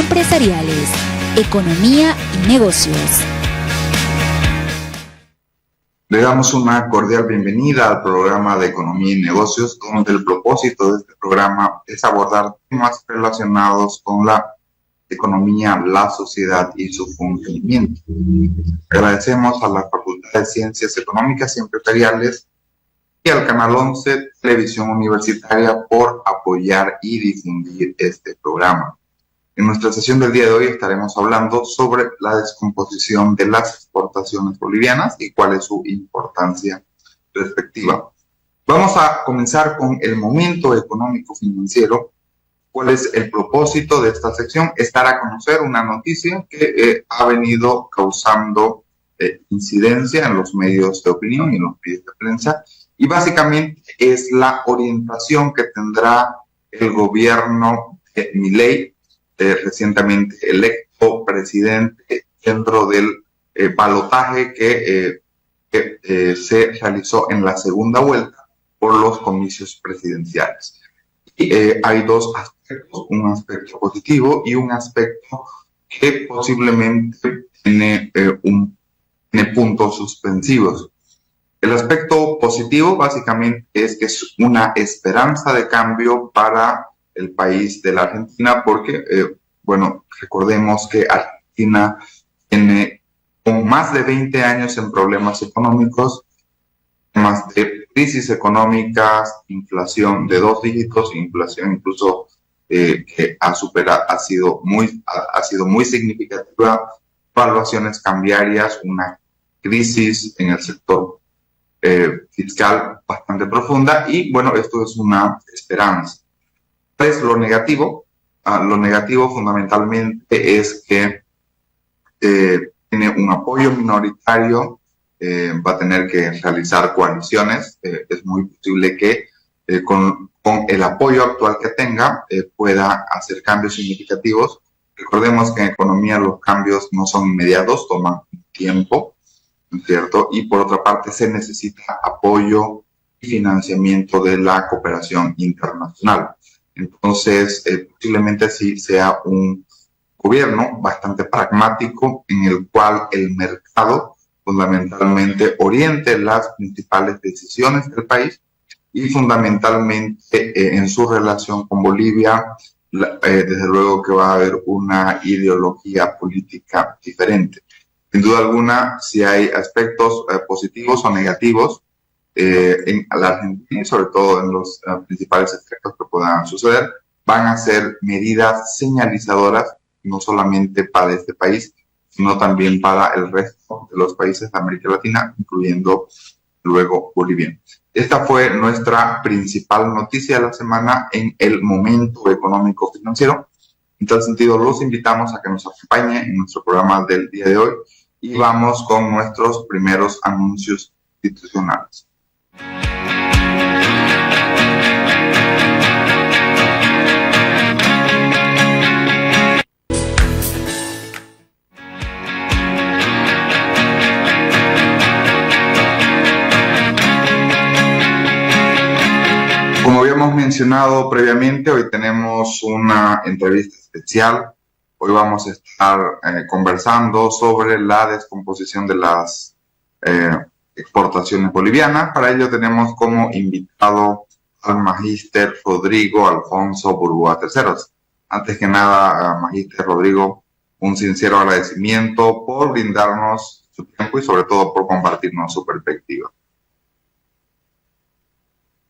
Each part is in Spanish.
empresariales, economía y negocios. Le damos una cordial bienvenida al programa de Economía y Negocios, donde el propósito de este programa es abordar temas relacionados con la economía, la sociedad y su funcionamiento. Agradecemos a la Facultad de Ciencias Económicas y Empresariales y al Canal 11 Televisión Universitaria por apoyar y difundir este programa. En nuestra sesión del día de hoy estaremos hablando sobre la descomposición de las exportaciones bolivianas y cuál es su importancia respectiva. Vamos a comenzar con el momento económico-financiero. ¿Cuál es el propósito de esta sección? Es dar a conocer una noticia que ha venido causando incidencia en los medios de opinión y en los medios de prensa, y básicamente es la orientación que tendrá el gobierno de Milei, recientemente electo presidente, dentro del balotaje que se realizó en la segunda vuelta por los comicios presidenciales. Y hay dos aspectos, un aspecto positivo y un aspecto que posiblemente tiene puntos suspensivos. El aspecto positivo básicamente es que es una esperanza de cambio para el país de la Argentina, porque, recordemos que Argentina tiene con más de 20 años en problemas económicos, temas de crisis económicas, inflación de 2 dígitos, inflación incluso que ha sido muy significativa, valuaciones cambiarias, una crisis en el sector fiscal bastante profunda, y bueno, esto es una esperanza. ¿Cuál es lo negativo? Lo negativo fundamentalmente es que tiene un apoyo minoritario, va a tener que realizar coaliciones, es muy posible que con el apoyo actual que tenga pueda hacer cambios significativos. Recordemos que en economía los cambios no son inmediatos, toman tiempo, ¿cierto? Y por otra parte se necesita apoyo y financiamiento de la cooperación internacional. Entonces, posiblemente sí sea un gobierno bastante pragmático en el cual el mercado fundamentalmente oriente las principales decisiones del país, y fundamentalmente en su relación con Bolivia, desde luego que va a haber una ideología política diferente. Sin duda alguna, si hay aspectos positivos o negativos en la Argentina, sobre todo en los principales efectos que puedan suceder, van a ser medidas señalizadoras, no solamente para este país, sino también para el resto de los países de América Latina, incluyendo luego Bolivia. Esta fue nuestra principal noticia de la semana en el momento económico financiero. En tal sentido, los invitamos a que nos acompañen en nuestro programa del día de hoy, y vamos con nuestros primeros anuncios institucionales. Como habíamos mencionado previamente, hoy tenemos una entrevista especial. Hoy vamos a estar conversando sobre la descomposición de las exportaciones bolivianas. Para ello tenemos como invitado al magíster Rodrigo Alfonso Burgoa Terceros. Antes que nada, magíster Rodrigo, un sincero agradecimiento por brindarnos su tiempo y sobre todo por compartirnos su perspectiva.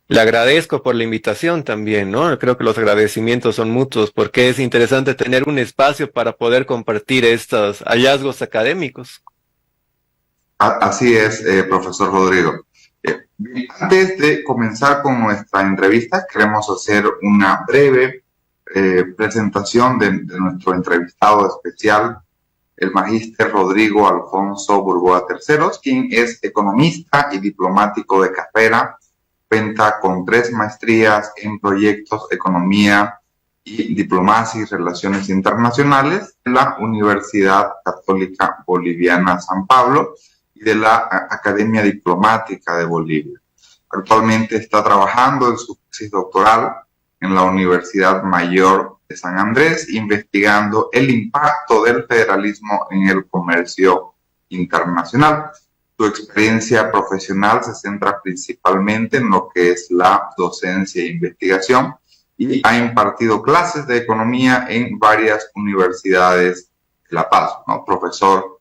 Le agradezco por la invitación también, ¿no? Creo que los agradecimientos son mutuos, porque es interesante tener un espacio para poder compartir estos hallazgos académicos. Así es, profesor Rodrigo. Antes de comenzar con nuestra entrevista, queremos hacer una breve presentación de nuestro entrevistado especial, el magíster Rodrigo Alfonso Burgoa Terceros, quien es economista y diplomático de carrera. Cuenta con 3 maestrías en proyectos, economía y diplomacia y relaciones internacionales de la Universidad Católica Boliviana San Pablo y de la Academia Diplomática de Bolivia. Actualmente está trabajando en su tesis doctoral en la Universidad Mayor de San Andrés, investigando el impacto del federalismo en el comercio internacional. Su experiencia profesional se centra principalmente en lo que es la docencia e investigación y ha impartido clases de economía en varias universidades de La Paz, ¿no? Profesor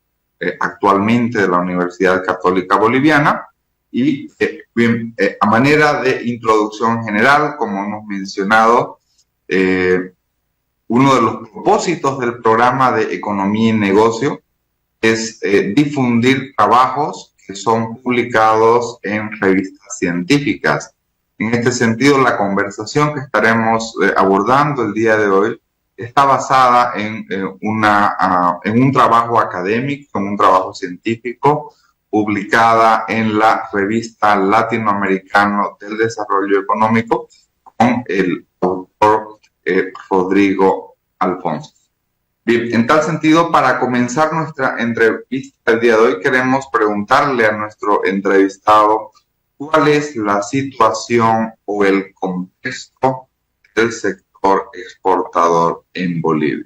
actualmente de la Universidad Católica Boliviana. Y a manera de introducción general, como hemos mencionado, uno de los propósitos del programa de Economía y Negocio es difundir trabajos que son publicados en revistas científicas. En este sentido, la conversación que estaremos abordando el día de hoy está basada en un trabajo académico, en un trabajo científico, publicada en la revista Latinoamericano del Desarrollo Económico con el autor Rodrigo Alfonso. Bien, en tal sentido, para comenzar nuestra entrevista el día de hoy, queremos preguntarle a nuestro entrevistado cuál es la situación o el contexto del sector exportador en Bolivia.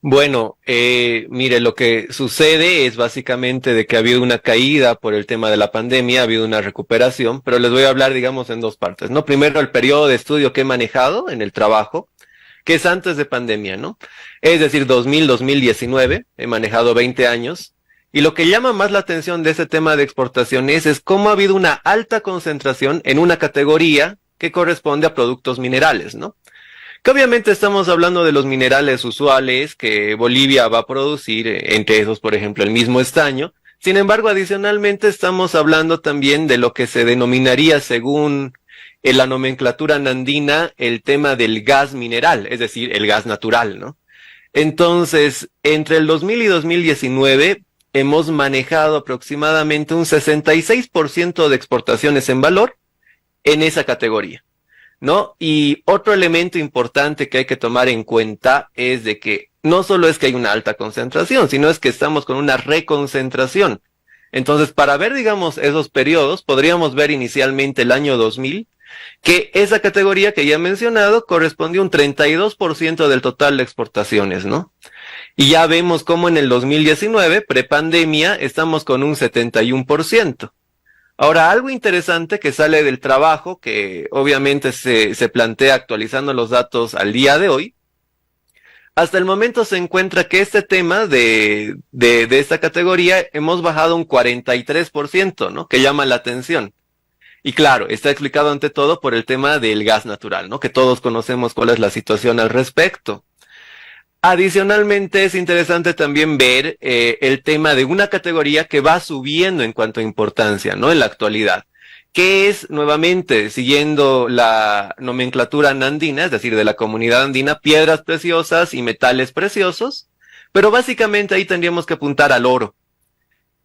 Bueno, mire, lo que sucede es básicamente de que ha habido una caída por el tema de la pandemia, ha habido una recuperación, pero les voy a hablar, digamos, en dos partes, ¿no? Primero, el periodo de estudio que he manejado en el trabajo, que es antes de pandemia, ¿no? Es decir, 2019, he manejado 20 años, y lo que llama más la atención de ese tema de exportaciones es cómo ha habido una alta concentración en una categoría que corresponde a productos minerales, ¿no? Que obviamente estamos hablando de los minerales usuales que Bolivia va a producir, entre esos, por ejemplo, el mismo estaño. Sin embargo, adicionalmente estamos hablando también de lo que se denominaría, según la nomenclatura andina, el tema del gas mineral, es decir, el gas natural, ¿no? Entonces, entre el 2000 y 2019 hemos manejado aproximadamente un 66% de exportaciones en valor en esa categoría, ¿no? Y otro elemento importante que hay que tomar en cuenta es de que no solo es que hay una alta concentración, sino es que estamos con una reconcentración. Entonces, para ver, digamos, esos periodos, podríamos ver inicialmente el año 2000, que esa categoría que ya he mencionado correspondió a un 32% del total de exportaciones, ¿no? Y ya vemos cómo en el 2019, prepandemia, estamos con un 71%. Ahora, algo interesante que sale del trabajo, que obviamente se plantea actualizando los datos al día de hoy, hasta el momento se encuentra que este tema de esta categoría hemos bajado un 43%, ¿no? Que llama la atención. Y claro, está explicado ante todo por el tema del gas natural, ¿no? Que todos conocemos cuál es la situación al respecto. Adicionalmente, es interesante también ver el tema de una categoría que va subiendo en cuanto a importancia, ¿no? En la actualidad, que es, nuevamente, siguiendo la nomenclatura andina, es decir, de la comunidad andina, piedras preciosas y metales preciosos, pero básicamente ahí tendríamos que apuntar al oro,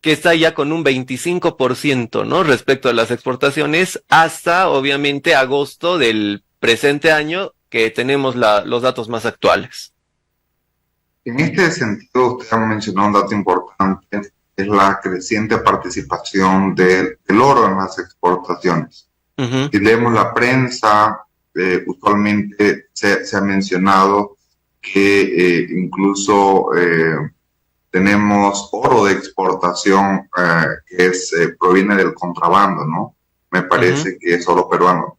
que está ya con un 25%, ¿no? Respecto a las exportaciones, hasta, obviamente, agosto del presente año, que tenemos los datos más actuales. En este sentido, usted ha mencionado un dato importante, es la creciente participación del oro en las exportaciones. Si leemos la prensa, usualmente se ha mencionado que incluso tenemos oro de exportación que proviene del contrabando, ¿no? Me parece que es oro peruano.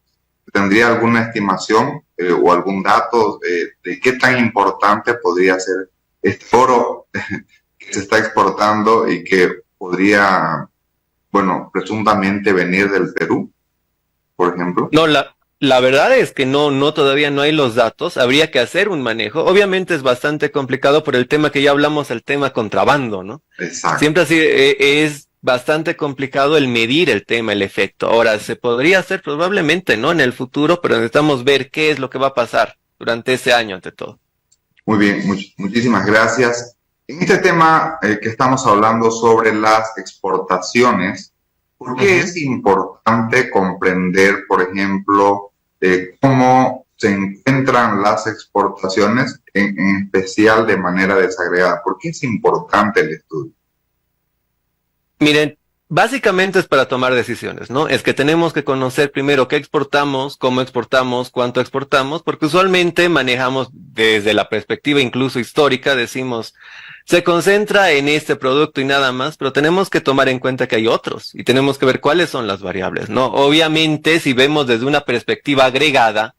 ¿Tendría alguna estimación o algún dato de qué tan importante podría ser este oro que se está exportando y que podría, bueno, presuntamente venir del Perú, por ejemplo? No, la verdad es que todavía no hay los datos, habría que hacer un manejo. Obviamente es bastante complicado por el tema que ya hablamos, el tema contrabando, ¿no? Exacto. Siempre así es bastante complicado el medir el tema, el efecto. Ahora, se podría hacer probablemente, ¿no? En el futuro, pero necesitamos ver qué es lo que va a pasar durante ese año, ante todo. Muy bien, muchísimas gracias. En este tema que estamos hablando sobre las exportaciones, ¿por qué es importante comprender, por ejemplo, cómo se encuentran las exportaciones, en especial de manera desagregada? ¿Por qué es importante el estudio? Miren, Básicamente es para tomar decisiones, ¿no? Es que tenemos que conocer primero qué exportamos, cómo exportamos, cuánto exportamos, porque usualmente manejamos desde la perspectiva incluso histórica, decimos, se concentra en este producto y nada más, pero tenemos que tomar en cuenta que hay otros y tenemos que ver cuáles son las variables, ¿no? Obviamente, si vemos desde una perspectiva agregada,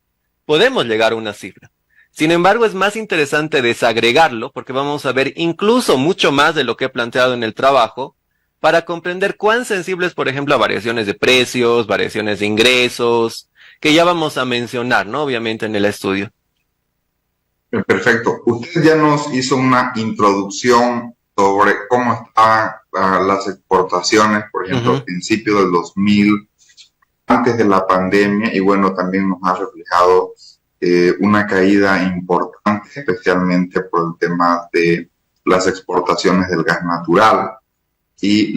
podemos llegar a una cifra. Sin embargo, es más interesante desagregarlo porque vamos a ver incluso mucho más de lo que he planteado en el trabajo para comprender cuán sensibles, por ejemplo, a variaciones de precios, variaciones de ingresos, que ya vamos a mencionar, ¿no? Obviamente en el estudio. Perfecto. Usted ya nos hizo una introducción sobre cómo estaban las exportaciones, por ejemplo, al principio del 2000, antes de la pandemia, y bueno, también nos ha reflejado una caída importante, especialmente por el tema de las exportaciones del gas natural y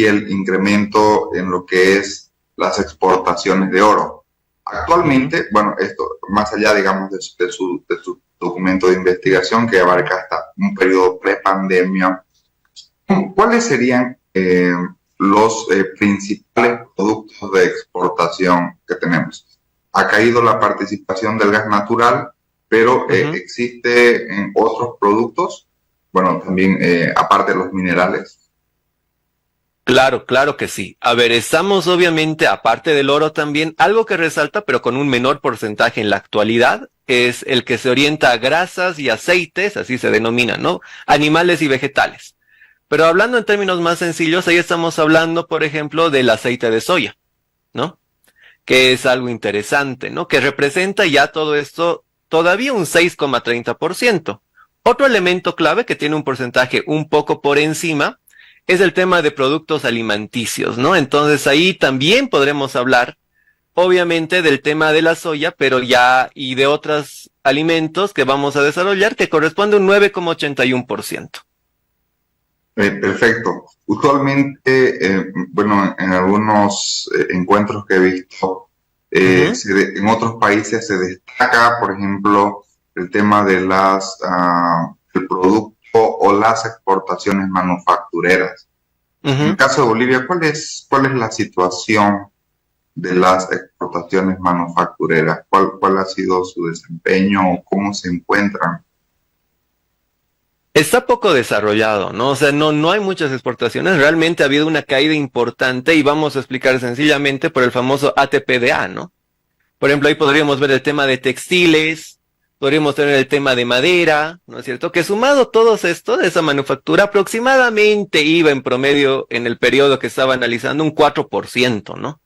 el incremento en lo que es las exportaciones de oro. Actualmente, bueno, esto más allá, digamos, de su documento de investigación que abarca hasta un periodo pre-pandemia, ¿cuáles serían los principales productos de exportación que tenemos? Ha caído la participación del gas natural, pero existe en otros productos, bueno, también aparte de los minerales. Claro, claro que sí. A ver, estamos obviamente, aparte del oro también, algo que resalta, pero con un menor porcentaje en la actualidad, es el que se orienta a grasas y aceites, así se denomina, ¿no? Animales y vegetales. Pero hablando en términos más sencillos, ahí estamos hablando, por ejemplo, del aceite de soya, ¿no? Que es algo interesante, ¿no? Que representa ya todo esto todavía un 6,30%. Otro elemento clave que tiene un porcentaje un poco por encima es el tema de productos alimenticios, ¿no? Entonces ahí también podremos hablar, obviamente, del tema de la soya, pero ya y de otros alimentos que vamos a desarrollar que corresponde a un 9,81%. Perfecto. Usualmente, bueno, en algunos encuentros que he visto, en otros países se destaca, por ejemplo, el tema de el producto o las exportaciones manufactureras. En el caso de Bolivia, ¿cuál es la situación de las exportaciones manufactureras? ¿Cuál ha sido su desempeño o cómo se encuentran? Está poco desarrollado, ¿no? O sea, no hay muchas exportaciones. Realmente ha habido una caída importante y vamos a explicar sencillamente por el famoso ATPDA, ¿no? Por ejemplo, ahí podríamos ver el tema de textiles, podríamos tener el tema de madera, ¿no es cierto? Que sumado todos esto de esa manufactura, aproximadamente iba en promedio en el periodo que estaba analizando un 4%, ¿no?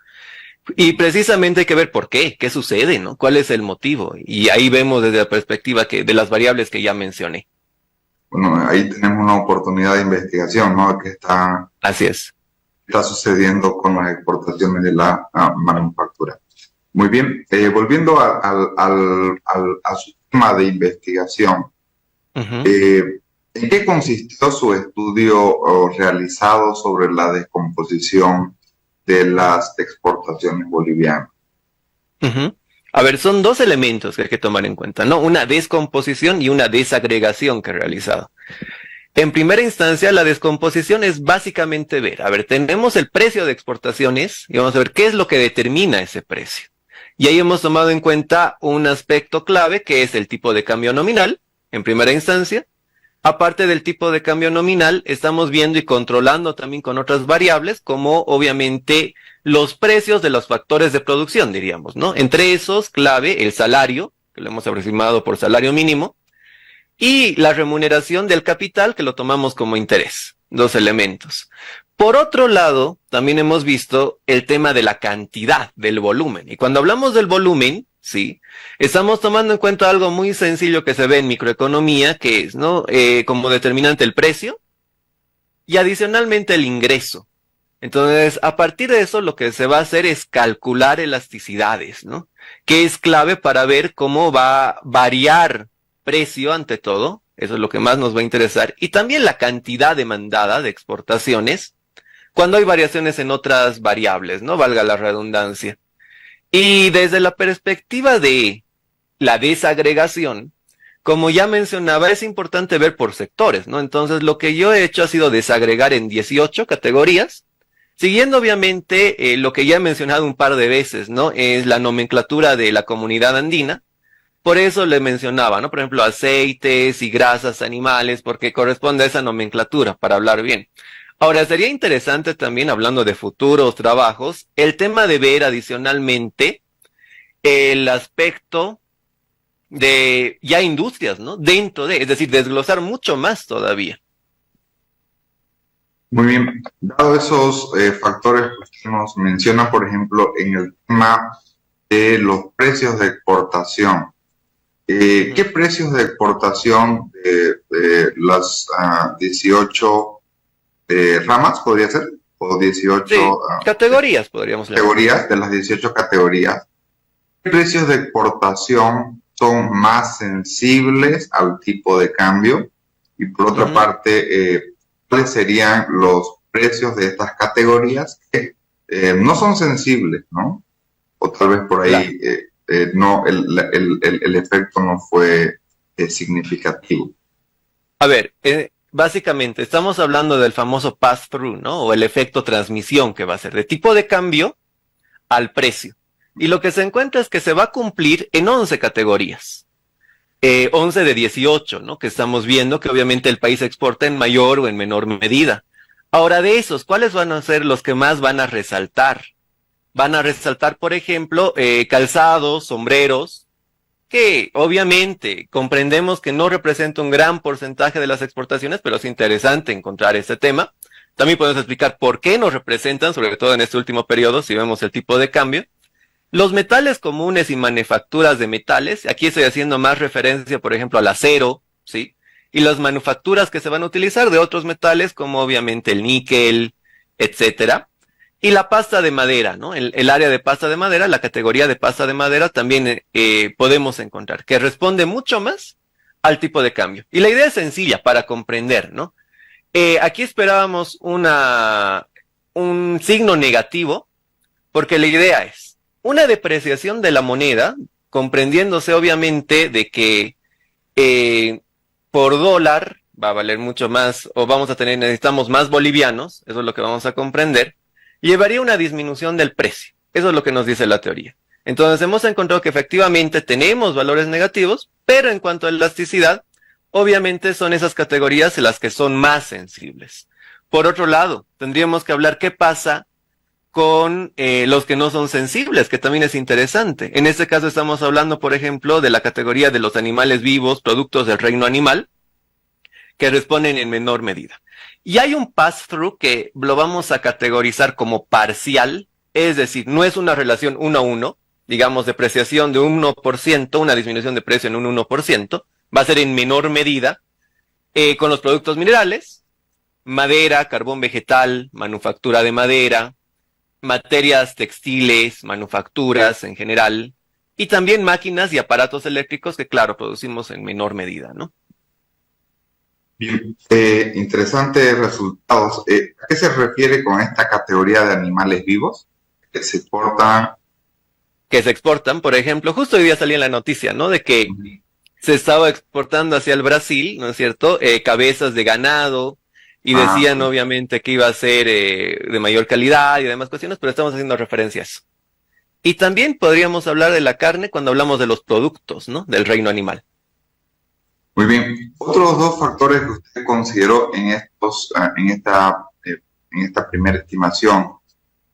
Y precisamente hay que ver por qué sucede, ¿no? ¿Cuál es el motivo? Y ahí vemos desde la perspectiva de las variables que ya mencioné. Bueno, ahí tenemos una oportunidad de investigación, ¿no? Así es. Está sucediendo con las exportaciones de la manufactura. Muy bien, volviendo a su tema de investigación, ¿en qué consistió su estudio realizado sobre la descomposición de las exportaciones bolivianas? A ver, son dos elementos que hay que tomar en cuenta, ¿no? Una descomposición y una desagregación que he realizado. En primera instancia, la descomposición es básicamente ver, a ver, tenemos el precio de exportaciones y vamos a ver qué es lo que determina ese precio. Y ahí hemos tomado en cuenta un aspecto clave que es el tipo de cambio nominal, en primera instancia. Aparte del tipo de cambio nominal, estamos viendo y controlando también con otras variables, como obviamente los precios de los factores de producción, diríamos, ¿no? Entre esos, clave, el salario, que lo hemos aproximado por salario mínimo, y la remuneración del capital, que lo tomamos como interés. Dos elementos. Por otro lado, también hemos visto el tema de la cantidad, del volumen. Y cuando hablamos del volumen, sí, estamos tomando en cuenta algo muy sencillo que se ve en microeconomía, que es, ¿no? Como determinante el precio y adicionalmente el ingreso. Entonces, a partir de eso, lo que se va a hacer es calcular elasticidades, ¿no? Que es clave para ver cómo va a variar precio ante todo. Eso es lo que más nos va a interesar. Y también la cantidad demandada de exportaciones cuando hay variaciones en otras variables, ¿no? Valga la redundancia. Y desde la perspectiva de la desagregación, como ya mencionaba, es importante ver por sectores, ¿no? Entonces, lo que yo he hecho ha sido desagregar en 18 categorías, siguiendo obviamente lo que ya he mencionado un par de veces, ¿no? Es la nomenclatura de la comunidad andina. Por eso le mencionaba, ¿no? Por ejemplo, aceites y grasas animales, porque corresponde a esa nomenclatura, para hablar bien. Ahora, sería interesante también, hablando de futuros trabajos, el tema de ver adicionalmente el aspecto de ya industrias, ¿no? Dentro de, es decir, desglosar mucho más todavía. Muy bien, dado esos factores que usted nos menciona, por ejemplo, en el tema de los precios de exportación, ¿qué precios de exportación de las 18 ramas podría ser? ¿O 18 sí, categorías podríamos leer? Categorías, de las 18 categorías. ¿Qué precios de exportación son más sensibles al tipo de cambio? Y por otra parte, ¿cuáles serían los precios de estas categorías que no son sensibles, ¿no? O tal vez por ahí no, el efecto no fue significativo. A ver, básicamente estamos hablando del famoso pass-through, ¿no? O el efecto transmisión que va a ser de tipo de cambio al precio. Y lo que se encuentra es que se va a cumplir en 11 categorías. 11 de 18, ¿no? Que estamos viendo que obviamente el país exporta en mayor o en menor medida. Ahora, de esos, ¿cuáles van a ser los que más van a resaltar? Van a resaltar, por ejemplo, calzados, sombreros, que obviamente comprendemos que no representa un gran porcentaje de las exportaciones, pero es interesante encontrar ese tema. También podemos explicar por qué nos representan, sobre todo en este último periodo, si vemos el tipo de cambio. Los metales comunes y manufacturas de metales, aquí estoy haciendo más referencia, por ejemplo, al acero, ¿sí? Y las manufacturas que se van a utilizar de otros metales, como obviamente el níquel, etcétera. Y la pasta de madera, ¿no? El área de pasta de madera, la categoría de pasta de madera también podemos encontrar, que responde mucho más al tipo de cambio. Y la idea es sencilla para comprender, ¿no? Aquí esperábamos un signo negativo, porque la idea es una depreciación de la moneda, comprendiéndose obviamente de que por dólar va a valer mucho más, o necesitamos más bolivianos, eso es lo que vamos a comprender, llevaría una disminución del precio. Eso es lo que nos dice la teoría. Entonces hemos encontrado que efectivamente tenemos valores negativos, pero en cuanto a elasticidad, obviamente son esas categorías las que son más sensibles. Por otro lado, tendríamos que hablar qué pasa con los que no son sensibles, que también es interesante. En este caso estamos hablando, por ejemplo, de la categoría de los animales vivos, productos del reino animal, que responden en menor medida. Y hay un pass-through que lo vamos a categorizar como parcial, es decir, no es una relación 1 a 1, digamos, depreciación de un 1%, una disminución de precio en un 1%, va a ser en menor medida, con los productos minerales, madera, carbón vegetal, manufactura de madera, materias textiles, manufacturas en general, y también máquinas y aparatos eléctricos que, claro, producimos en menor medida, ¿no? Bien, interesantes resultados. ¿A qué se refiere con esta categoría de animales vivos que se exportan? Que se exportan, por ejemplo, justo hoy día salía en la noticia, ¿no? De que se estaba exportando hacia el Brasil, ¿no es cierto? Cabezas de ganado, y decían obviamente que iba a ser de mayor calidad y demás cuestiones, pero estamos haciendo referencia a eso. Y también podríamos hablar de la carne cuando hablamos de los productos, ¿no? Del reino animal. Muy bien. Otros dos factores que usted consideró en esta primera estimación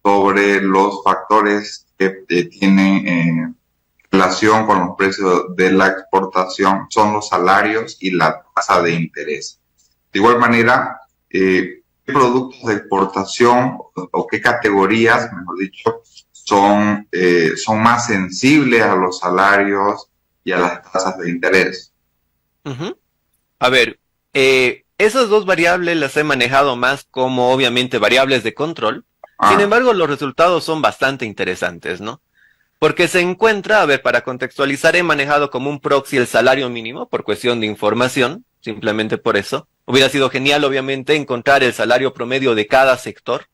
sobre los factores que tienen relación con los precios de la exportación son los salarios y la tasa de interés. De igual manera, ¿qué productos de exportación o qué categorías, mejor dicho, son más sensibles a los salarios y a las tasas de interés? A ver, esas dos variables las he manejado más como obviamente variables de control. Sin embargo, los resultados son bastante interesantes, ¿no? Porque se encuentra, a ver, para contextualizar, he manejado como un proxy el salario mínimo por cuestión de información, simplemente por eso. Hubiera sido genial, obviamente, encontrar el salario promedio de cada sector.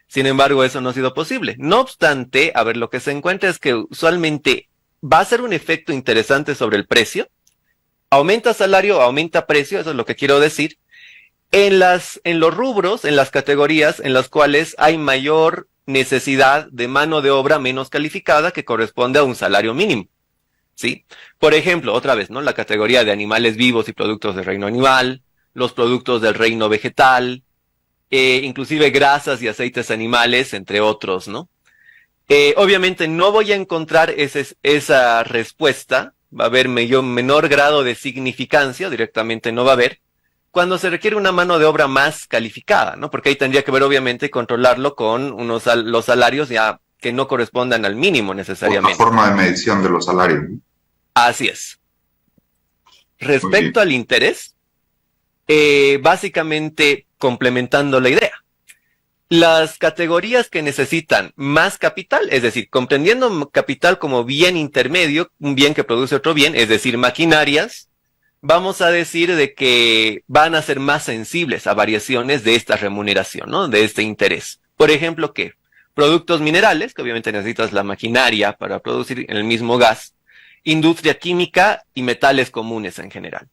Sin embargo, eso no ha sido posible. No obstante, a ver, lo que se encuentra es que usualmente va a ser un efecto interesante sobre el precio, Aumenta salario, aumenta precio, eso es lo que quiero decir, en los rubros, en las categorías en las cuales hay mayor necesidad de mano de obra menos calificada que corresponde a un salario mínimo, ¿sí? Por ejemplo, otra vez, ¿no? La categoría de animales vivos y productos del reino animal, los productos del reino vegetal, inclusive grasas y aceites animales, entre otros, ¿no? Obviamente no voy a encontrar esa respuesta, va a haber menor grado de significancia, directamente no va a haber, cuando se requiere una mano de obra más calificada, ¿no? Porque ahí tendría que ver, obviamente, controlarlo con los salarios ya que no correspondan al mínimo necesariamente. Otra forma de medición de los salarios. Así es. Respecto al interés, básicamente complementando la idea, las categorías que necesitan más capital, es decir, comprendiendo capital como bien intermedio, un bien que produce otro bien, es decir, maquinarias, vamos a decir de que van a ser más sensibles a variaciones de esta remuneración, ¿no? De este interés. Por ejemplo, ¿qué? Productos minerales, que obviamente necesitas la maquinaria para producir el mismo gas, industria química y metales comunes en general.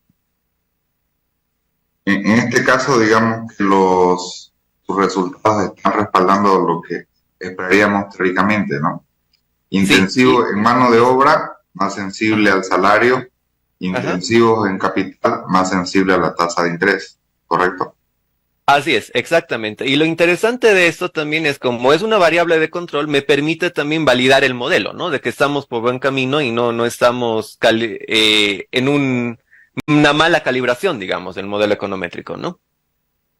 En este caso, digamos que sus resultados están respaldando lo que esperaríamos teóricamente, ¿no? Intensivo en mano de obra, más sensible al salario, intensivos en capital, más sensible a la tasa de interés, ¿correcto? Así es, exactamente. Y lo interesante de esto también es, como es una variable de control, me permite también validar el modelo, ¿no? De que estamos por buen camino y no estamos en una mala calibración, digamos, del modelo econométrico, ¿no?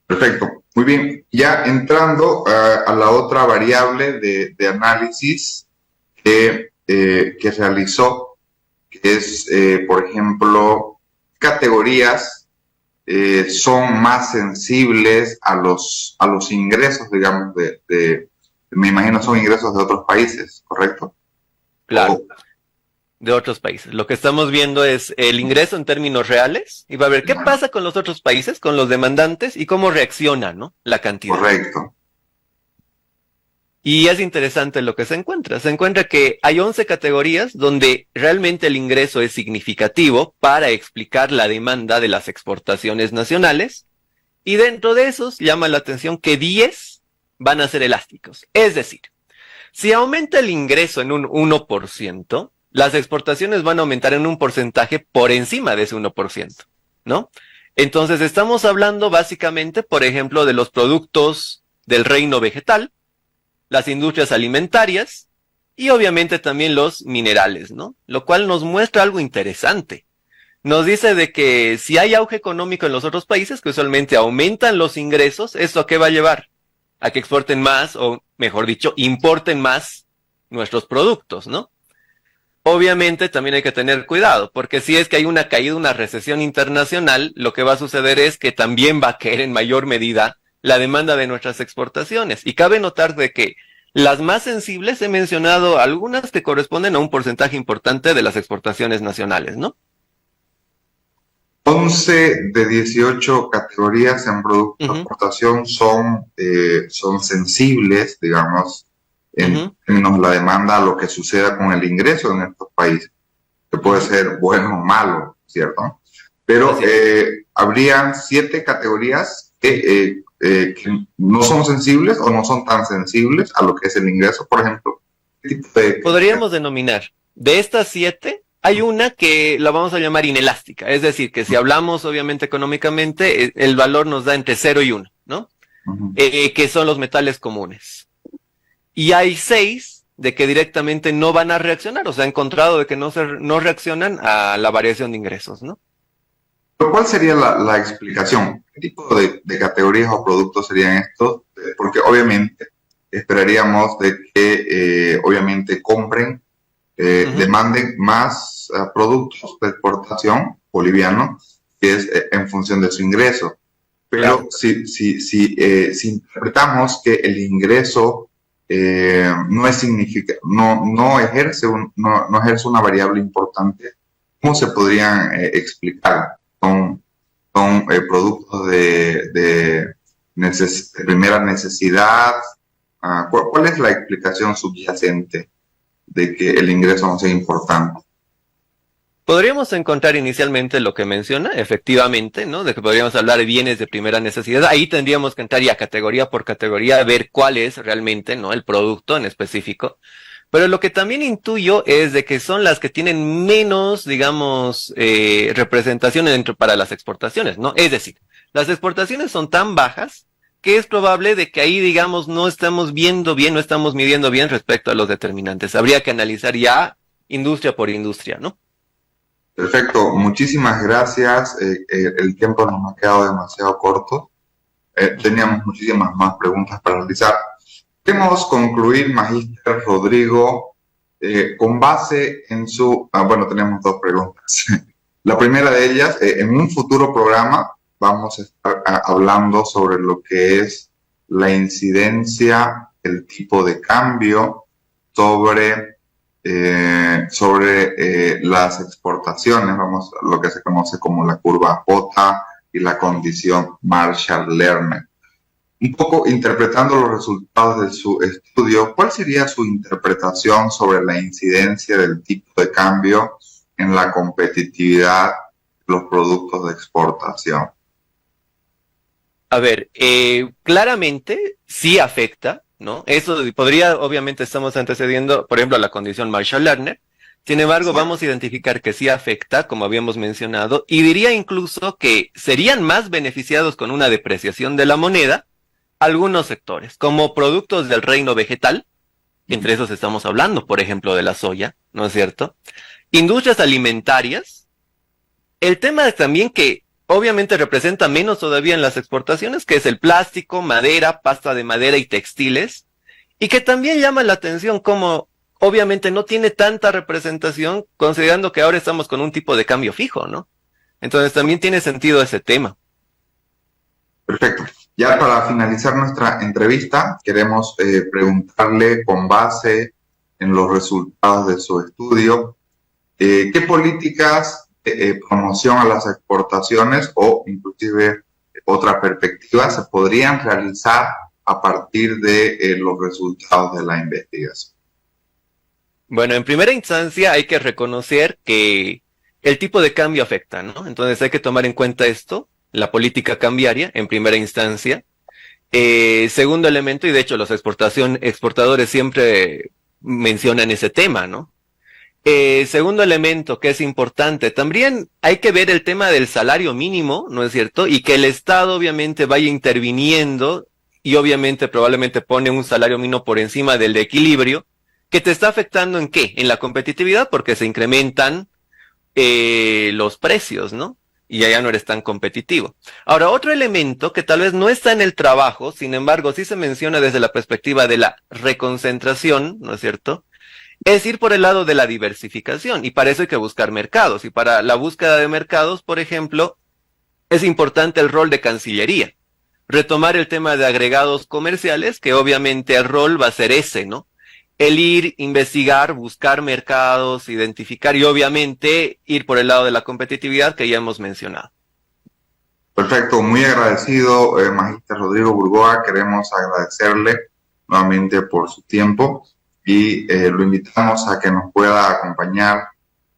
Perfecto, muy bien. Ya entrando a la otra variable de análisis que realizó, que es, por ejemplo, categorías son más sensibles a los ingresos, digamos, me imagino son ingresos de otros países, ¿correcto? Claro, de otros países. Lo que estamos viendo es el ingreso en términos reales, y va a ver qué pasa con los otros países, con los demandantes, y cómo reacciona, ¿no? La cantidad. Correcto. Y es interesante lo que se encuentra. Se encuentra que hay 11 categorías donde realmente el ingreso es significativo para explicar la demanda de las exportaciones nacionales. Y dentro de esos llama la atención que 10 van a ser elásticos. Es decir, si aumenta el ingreso en un 1%, las exportaciones van a aumentar en un porcentaje por encima de ese 1%, ¿no? Entonces estamos hablando básicamente, por ejemplo, de los productos del reino vegetal, las industrias alimentarias y obviamente también los minerales, ¿no? Lo cual nos muestra algo interesante. Nos dice de que si hay auge económico en los otros países, que usualmente aumentan los ingresos, ¿esto a qué va a llevar? A que exporten más, o mejor dicho, importen más nuestros productos, ¿no? Obviamente también hay que tener cuidado, porque si es que hay una caída, una recesión internacional, lo que va a suceder es que también va a caer en mayor medida la demanda de nuestras exportaciones. Y cabe notar de que las más sensibles, he mencionado algunas que corresponden a un porcentaje importante de las exportaciones nacionales, ¿no? 11 de 18 categorías en productos de exportación son sensibles, digamos, en términos de la demanda a lo que suceda con el ingreso en estos países, que puede ser bueno o malo, ¿cierto? Pero habrían 7 categorías que no son sensibles o no son tan sensibles a lo que es el ingreso, por ejemplo. Podríamos denominar, de estas 7, hay una que la vamos a llamar inelástica, es decir, que si hablamos obviamente económicamente, el valor nos da entre 0 y 1, ¿no? Que son los metales comunes. Y hay 6 de que directamente no van a reaccionar, o sea, ha encontrado de que no reaccionan a la variación de ingresos, ¿no? ¿Cuál sería la explicación? ¿Qué tipo de categorías o productos serían estos? Porque obviamente esperaríamos de que obviamente compren, demanden más productos de exportación bolivianos, que es en función de su ingreso. Pero claro, si interpretamos que el ingreso no ejerce una variable importante, ¿cómo se podrían explicar? Son productos de primera necesidad. ¿Cuál es la explicación subyacente de que el ingreso no sea importante? Podríamos encontrar inicialmente lo que menciona, efectivamente, ¿no? De que podríamos hablar de bienes de primera necesidad. Ahí tendríamos que entrar ya categoría por categoría a ver cuál es realmente, ¿no? El producto en específico. Pero lo que también intuyo es de que son las que tienen menos, digamos, representación para las exportaciones, ¿no? Es decir, las exportaciones son tan bajas que es probable de que ahí, digamos, no estamos viendo bien, no estamos midiendo bien respecto a los determinantes. Habría que analizar ya industria por industria, ¿no? Perfecto, muchísimas gracias. El tiempo nos ha quedado demasiado corto. Teníamos muchísimas más preguntas para realizar. Queremos concluir, Magíster Rodrigo, con base en su... bueno, tenemos dos preguntas. La primera de ellas, en un futuro programa vamos a estar hablando sobre lo que es la incidencia, el tipo de cambio sobre las exportaciones, lo que se conoce como la curva J y la condición Marshall-Lerner. Un poco interpretando los resultados de su estudio, ¿cuál sería su interpretación sobre la incidencia del tipo de cambio en la competitividad de los productos de exportación? A ver, claramente sí afecta, ¿no? Eso podría, obviamente estamos antecediendo, por ejemplo, a la condición Marshall-Lerner. Sin embargo, vamos a identificar que sí afecta, como habíamos mencionado, y diría incluso que serían más beneficiados con una depreciación de la moneda algunos sectores, como productos del reino vegetal, entre esos estamos hablando, por ejemplo, de la soya, ¿no es cierto? Industrias alimentarias. El tema es también que obviamente representa menos todavía en las exportaciones, que es el plástico, madera, pasta de madera y textiles, y que también llama la atención como obviamente no tiene tanta representación, considerando que ahora estamos con un tipo de cambio fijo, ¿no? Entonces también tiene sentido ese tema. Perfecto. Ya para finalizar nuestra entrevista, queremos preguntarle, con base en los resultados de su estudio, ¿qué políticas de promoción a las exportaciones o inclusive otra perspectiva se podrían realizar a partir de los resultados de la investigación? Bueno, en primera instancia hay que reconocer que el tipo de cambio afecta, ¿no? Entonces hay que tomar en cuenta esto, la política cambiaria, en primera instancia. Segundo elemento, y de hecho los exportadores siempre mencionan ese tema, ¿no? Segundo elemento que es importante, también hay que ver el tema del salario mínimo, ¿no es cierto? Y que el Estado obviamente vaya interviniendo y obviamente probablemente pone un salario mínimo por encima del de equilibrio, que te está afectando ¿en qué? En la competitividad, porque se incrementan los precios, ¿no? Y ya no eres tan competitivo. Ahora, otro elemento que tal vez no está en el trabajo, sin embargo, sí se menciona desde la perspectiva de la reconcentración, ¿no es cierto? Es ir por el lado de la diversificación, y para eso hay que buscar mercados, y para la búsqueda de mercados, por ejemplo, es importante el rol de Cancillería. Retomar el tema de agregados comerciales, que obviamente el rol va a ser ese, ¿no? El ir, investigar, buscar mercados, identificar y obviamente ir por el lado de la competitividad que ya hemos mencionado. Perfecto, muy agradecido, Magíster Rodrigo Burgoa. Queremos agradecerle nuevamente por su tiempo y lo invitamos a que nos pueda acompañar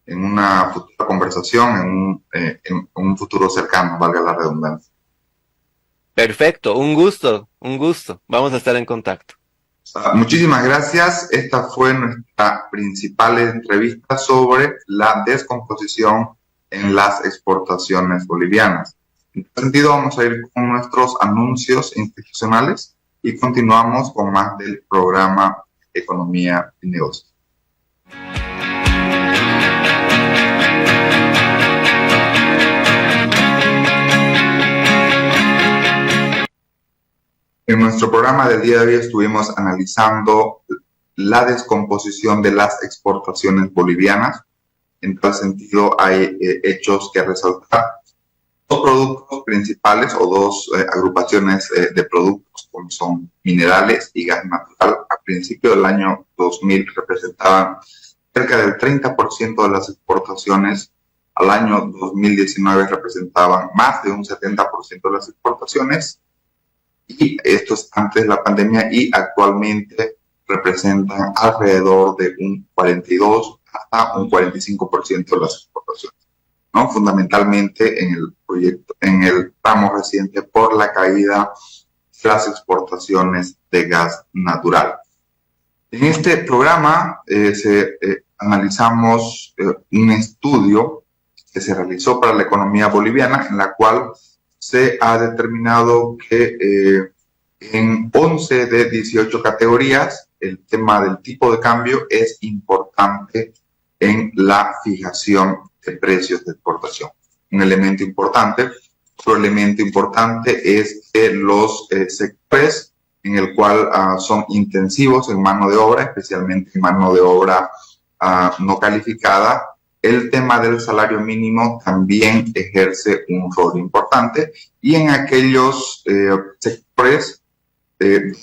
en una futura conversación, en un futuro cercano, valga la redundancia. Perfecto, un gusto. Vamos a estar en contacto. Muchísimas gracias. Esta fue nuestra principal entrevista sobre la descomposición en las exportaciones bolivianas. En este sentido, vamos a ir con nuestros anuncios institucionales y continuamos con más del programa Economía y Negocios. En nuestro programa del día de hoy estuvimos analizando la descomposición de las exportaciones bolivianas. En tal sentido, hay hechos que resaltar. Dos productos principales o dos agrupaciones de productos, como son minerales y gas natural, a principio del año 2000 representaban cerca del 30% de las exportaciones. Al año 2019 representaban más de un 70% de las exportaciones. Y esto es antes de la pandemia, y actualmente representan alrededor de un 42 hasta un 45% de las exportaciones, ¿no? Fundamentalmente en el proyecto, en el tramo reciente por la caída de las exportaciones de gas natural. En este programa analizamos un estudio que se realizó para la economía boliviana, en la cual se ha determinado que en 11 de 18 categorías el tema del tipo de cambio es importante en la fijación de precios de exportación. Un elemento importante. Otro elemento importante es que los sectores en el cual son intensivos en mano de obra, especialmente en mano de obra no calificada, el tema del salario mínimo también ejerce un rol importante, y en aquellos sectores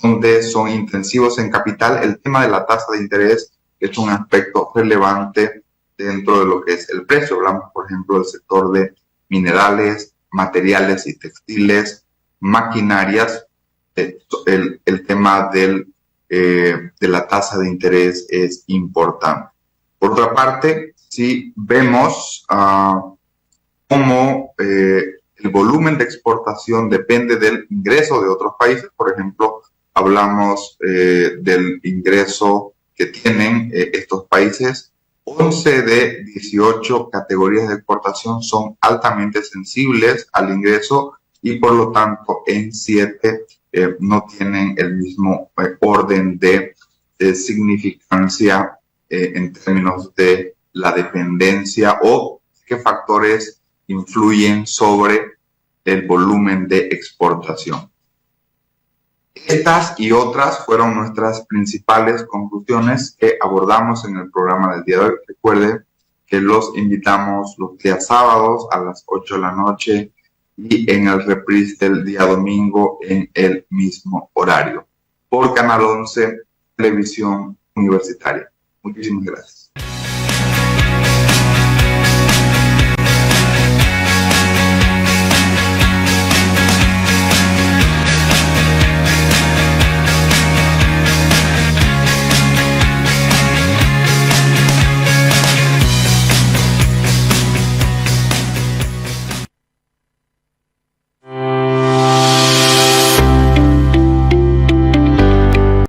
donde son intensivos en capital, el tema de la tasa de interés es un aspecto relevante dentro de lo que es el precio. Hablamos, por ejemplo, del sector de minerales, materiales y textiles, maquinarias. El tema de la tasa de interés es importante. Por otra parte, si vemos cómo el volumen de exportación depende del ingreso de otros países, por ejemplo, hablamos del ingreso que tienen estos países. 11 de 18 categorías de exportación son altamente sensibles al ingreso y por lo tanto en 7 no tienen el mismo orden de significancia en términos de la dependencia o qué factores influyen sobre el volumen de exportación. Estas y otras fueron nuestras principales conclusiones que abordamos en el programa del día de hoy. Recuerden que los invitamos los días sábados a las 8 de la noche y en el reprise del día domingo en el mismo horario por Canal 11 Televisión Universitaria. Muchísimas gracias.